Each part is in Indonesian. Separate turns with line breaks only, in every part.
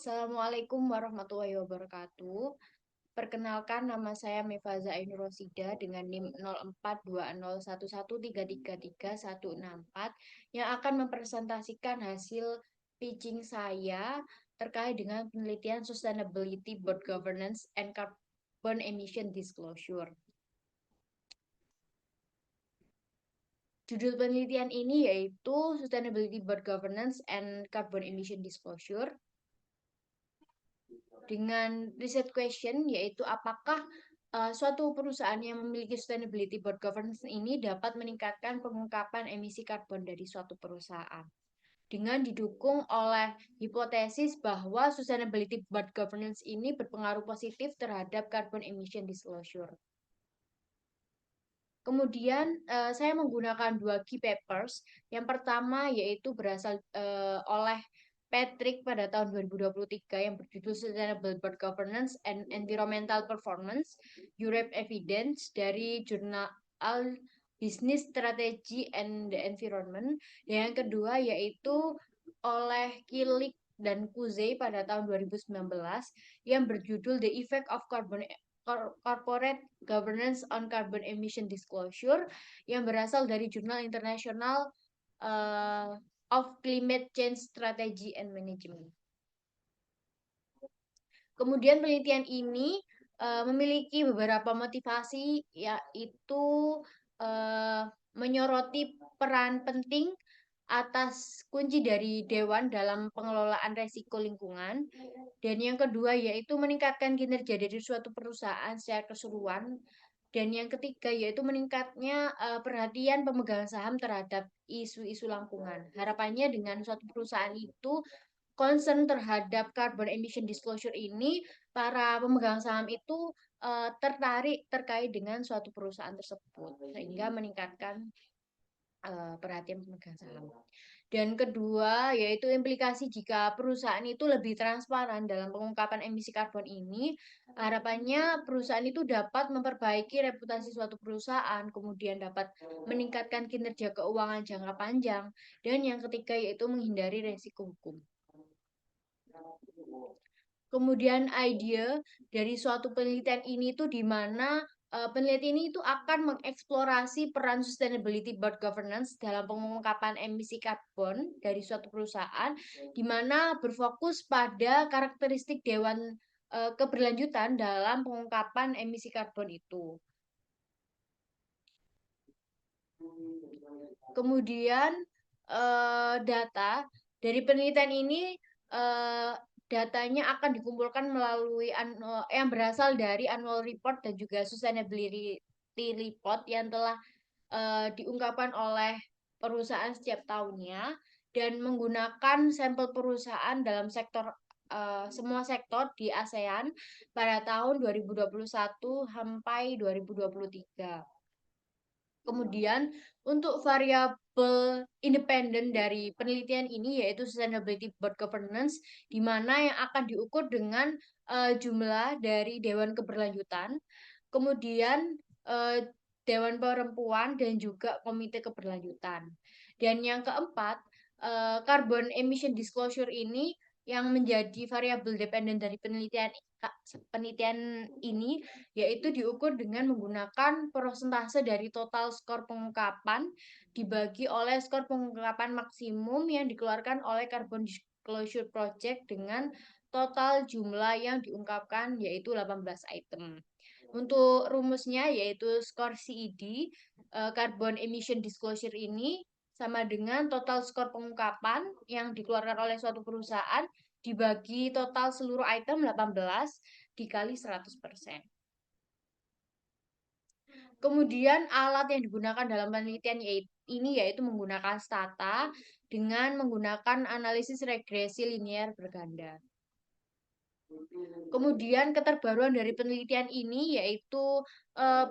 Assalamualaikum warahmatullahi wabarakatuh. Perkenalkan, nama saya Mefaza Ainur Rosida dengan NIM 042011333334 yang akan mempresentasikan hasil pitching saya terkait dengan penelitian Sustainability Board Governance and Carbon Emission Disclosure. Judul penelitian ini yaitu Sustainability Board Governance and Carbon Emission Disclosure dengan riset question, yaitu apakah suatu perusahaan yang memiliki sustainability board governance ini dapat meningkatkan pengungkapan emisi karbon dari suatu perusahaan. Dengan didukung oleh hipotesis bahwa sustainability board governance ini berpengaruh positif terhadap carbon emission disclosure. Kemudian saya menggunakan dua key papers. Yang pertama yaitu berasal oleh Patrick pada tahun 2023 yang berjudul Sustainable Board Governance and Environmental Performance, Europe Evidence dari jurnal Business Strategy and the Environment. Yang kedua yaitu oleh Kilik dan Kuzey pada tahun 2019 yang berjudul The Effect of Corporate Governance on Carbon Emission Disclosure yang berasal dari Jurnal International of Climate Change Strategy and Management. Kemudian penelitian ini memiliki beberapa motivasi, yaitu menyoroti peran penting atas kunci dari Dewan dalam pengelolaan resiko lingkungan. Dan yang kedua yaitu meningkatkan kinerja dari suatu perusahaan secara keseluruhan. Dan yang ketiga yaitu meningkatnya perhatian pemegang saham terhadap isu-isu lingkungan. Harapannya dengan suatu perusahaan itu concern terhadap carbon emission disclosure ini, para pemegang saham itu tertarik terkait dengan suatu perusahaan tersebut, sehingga meningkatkan perhatian pemegang saham. Dan kedua, yaitu implikasi jika perusahaan itu lebih transparan dalam pengungkapan emisi karbon ini, harapannya perusahaan itu dapat memperbaiki reputasi suatu perusahaan, kemudian dapat meningkatkan kinerja keuangan jangka panjang, dan yang ketiga yaitu menghindari resiko hukum. Kemudian ide dari suatu penelitian ini tuh di mana peneliti ini itu akan mengeksplorasi peran sustainability board governance dalam pengungkapan emisi karbon dari suatu perusahaan, di mana berfokus pada karakteristik dewan keberlanjutan dalam pengungkapan emisi karbon itu. Kemudian data dari penelitian ini datanya akan dikumpulkan melalui yang berasal dari annual report dan juga sustainability report yang telah diungkapkan oleh perusahaan setiap tahunnya dan menggunakan sampel perusahaan dalam semua sektor di ASEAN pada tahun 2021 sampai 2023. Kemudian untuk variabel independen dari penelitian ini yaitu Sustainability Board Governance, di mana yang akan diukur dengan jumlah dari Dewan Keberlanjutan, kemudian Dewan Perempuan dan juga Komite Keberlanjutan. Dan yang keempat, Carbon Emission Disclosure ini yang menjadi variabel dependen dari penelitian ini yaitu diukur dengan menggunakan persentase dari total skor pengungkapan dibagi oleh skor pengungkapan maksimum yang dikeluarkan oleh Carbon Disclosure Project dengan total jumlah yang diungkapkan yaitu 18 item. Untuk rumusnya yaitu skor CED, Carbon Emission Disclosure ini sama dengan total skor pengungkapan yang dikeluarkan oleh suatu perusahaan dibagi total seluruh item 18 dikali 100%. Kemudian alat yang digunakan dalam penelitian ini yaitu menggunakan stata dengan menggunakan analisis regresi linear berganda. Kemudian keterbaruan dari penelitian ini yaitu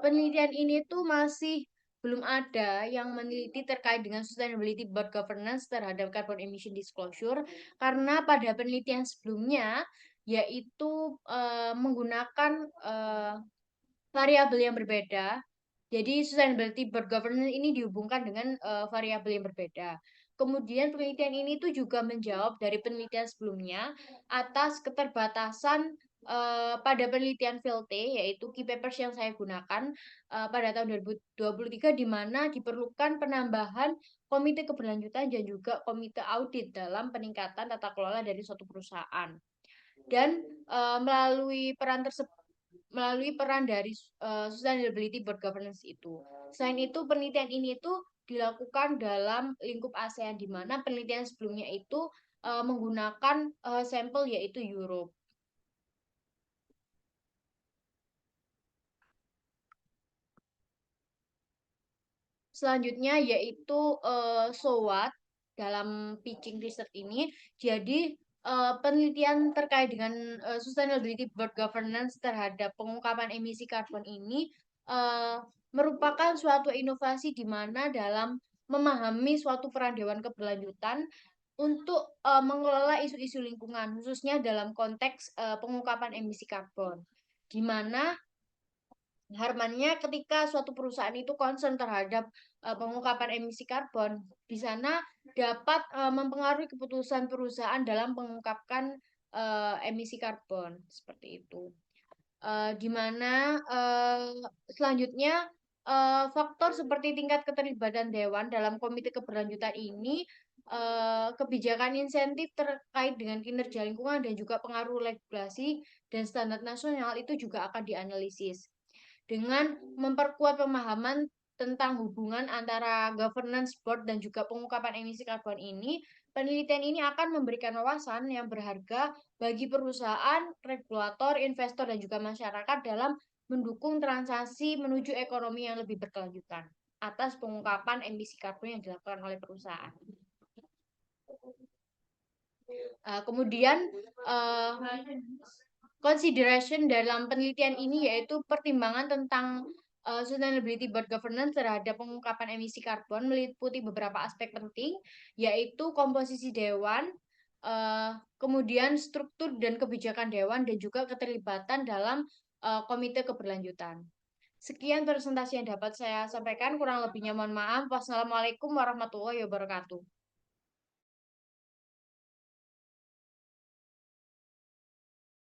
penelitian ini tuh masih belum ada yang meneliti terkait dengan sustainability board governance terhadap carbon emission disclosure karena pada penelitian sebelumnya yaitu menggunakan variabel yang berbeda. Jadi sustainability board governance ini dihubungkan dengan variabel yang berbeda. kemudian penelitian ini tuh juga menjawab dari penelitian sebelumnya atas keterbatasan pada penelitian VLT, yaitu key papers yang saya gunakan pada tahun 2023, di mana diperlukan penambahan komite keberlanjutan dan juga komite audit dalam peningkatan tata kelola dari suatu perusahaan. Dan melalui peran dari Sustainability Board Governance itu. Selain itu, penelitian ini itu dilakukan dalam lingkup ASEAN, di mana penelitian sebelumnya itu menggunakan sampel yaitu Europe. Selanjutnya yaitu SOWOT dalam pitching research ini. Jadi penelitian terkait dengan Sustainability Board Governance terhadap pengungkapan emisi karbon ini uh, merupakan suatu inovasi di mana dalam memahami suatu peran Dewan Keberlanjutan untuk mengelola isu-isu lingkungan, khususnya dalam konteks pengungkapan emisi karbon, di mana harapannya ketika suatu perusahaan itu concern terhadap pengungkapan emisi karbon, di sana dapat mempengaruhi keputusan perusahaan dalam mengungkapkan emisi karbon seperti itu. Di mana selanjutnya faktor seperti tingkat keterlibatan dewan dalam komite keberlanjutan ini, kebijakan insentif terkait dengan kinerja lingkungan dan juga pengaruh regulasi dan standar nasional itu juga akan dianalisis dengan memperkuat pemahaman tentang hubungan antara governance board dan juga pengungkapan emisi karbon ini. Penelitian ini akan memberikan wawasan yang berharga bagi perusahaan, regulator, investor, dan juga masyarakat dalam mendukung transaksi menuju ekonomi yang lebih berkelanjutan atas pengungkapan emisi karbon yang dilakukan oleh perusahaan. Kemudian consideration dalam penelitian ini yaitu pertimbangan tentang Sustainability Board Governance terhadap pengungkapan emisi karbon meliputi beberapa aspek penting, yaitu komposisi dewan, kemudian struktur dan kebijakan dewan, dan juga keterlibatan dalam komite keberlanjutan. Sekian presentasi yang dapat saya sampaikan, kurang lebihnya mohon maaf. Wassalamualaikum warahmatullahi wabarakatuh.